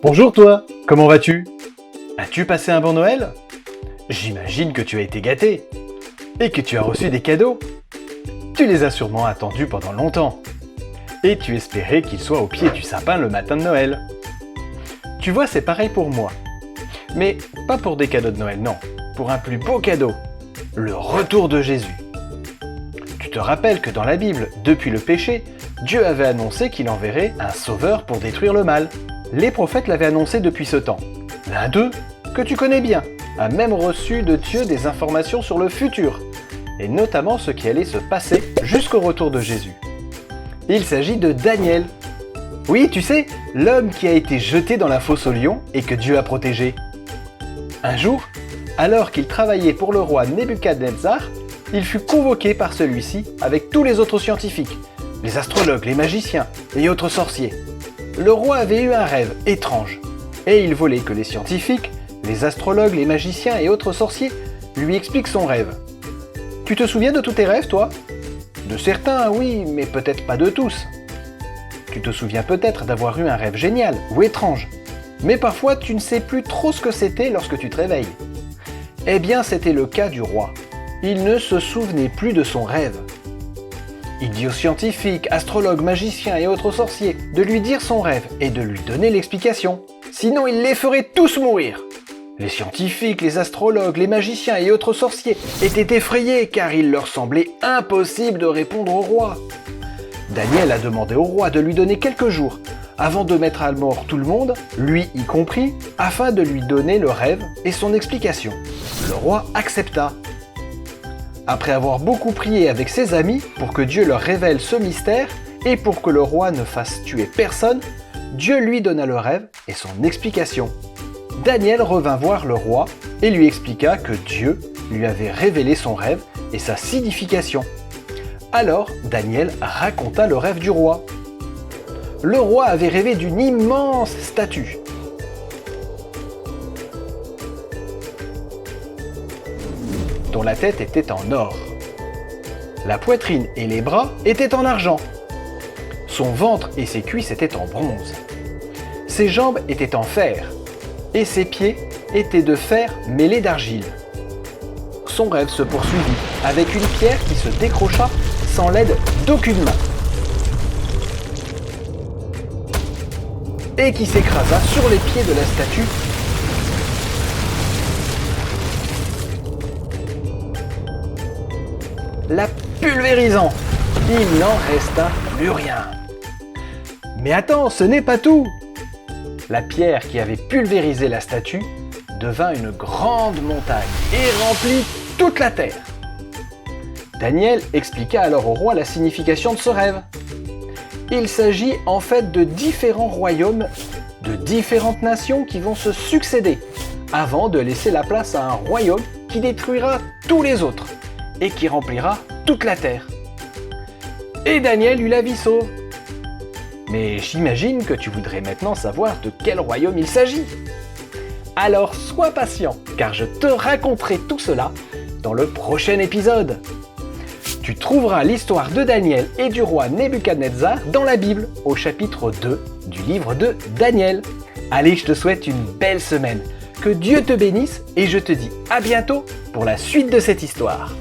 Bonjour toi, comment vas-tu? As-tu passé un bon Noël? J'imagine que tu as été gâté et que tu as reçu des cadeaux. Tu les as sûrement attendus pendant longtemps et tu espérais qu'ils soient au pied du sapin le matin de Noël. Tu vois, c'est pareil pour moi. Mais pas pour des cadeaux de Noël, non, pour un plus beau cadeau, le retour de Jésus. Tu te rappelles que dans la Bible, depuis le péché, Dieu avait annoncé qu'il enverrait un sauveur pour détruire le mal. Les prophètes l'avaient annoncé depuis ce temps. L'un d'eux, que tu connais bien, a même reçu de Dieu des informations sur le futur, et notamment ce qui allait se passer jusqu'au retour de Jésus. Il s'agit de Daniel. Oui, tu sais, l'homme qui a été jeté dans la fosse aux lions et que Dieu a protégé. Un jour, alors qu'il travaillait pour le roi Nebuchadnezzar, il fut convoqué par celui-ci avec tous les autres scientifiques, les astrologues, les magiciens et autres sorciers. Le roi avait eu un rêve étrange, et il voulait que les scientifiques, les astrologues, les magiciens et autres sorciers lui expliquent son rêve. Tu te souviens de tous tes rêves, toi? De certains, oui, mais peut-être pas de tous. Tu te souviens peut-être d'avoir eu un rêve génial ou étrange, mais parfois tu ne sais plus trop ce que c'était lorsque tu te réveilles. Eh bien, c'était le cas du roi. Il ne se souvenait plus de son rêve. Il dit aux scientifiques, astrologues, magiciens et autres sorciers de lui dire son rêve et de lui donner l'explication. Sinon, il les ferait tous mourir. Les scientifiques, les astrologues, les magiciens et autres sorciers étaient effrayés car il leur semblait impossible de répondre au roi. Daniel a demandé au roi de lui donner quelques jours avant de mettre à mort tout le monde, lui y compris, afin de lui donner le rêve et son explication. Le roi accepta. Après avoir beaucoup prié avec ses amis pour que Dieu leur révèle ce mystère et pour que le roi ne fasse tuer personne, Dieu lui donna le rêve et son explication. Daniel revint voir le roi et lui expliqua que Dieu lui avait révélé son rêve et sa signification. Alors Daniel raconta le rêve du roi. Le roi avait rêvé d'une immense statue. Dont la tête était en or. La poitrine et les bras étaient en argent. Son ventre et ses cuisses étaient en bronze. Ses jambes étaient en fer. Et ses pieds étaient de fer mêlé d'argile. Son rêve se poursuivit avec une pierre qui se décrocha sans l'aide d'aucune main. Et qui s'écrasa sur les pieds de la statue. La pulvérisant. Il n'en resta plus rien. Mais attends, ce n'est pas tout. La pierre qui avait pulvérisé la statue devint une grande montagne et remplit toute la terre. Daniel expliqua alors au roi la signification de ce rêve. Il s'agit en fait de différents royaumes, de différentes nations qui vont se succéder avant de laisser la place à un royaume qui détruira tous les autres et qui remplira toute la terre. Et Daniel eut la vie sauve. Mais j'imagine que tu voudrais maintenant savoir de quel royaume il s'agit. Alors sois patient, car je te raconterai tout cela dans le prochain épisode. Tu trouveras l'histoire de Daniel et du roi Nebuchadnezzar dans la Bible, au chapitre 2 du livre de Daniel. Allez, je te souhaite une belle semaine. Que Dieu te bénisse et je te dis à bientôt pour la suite de cette histoire.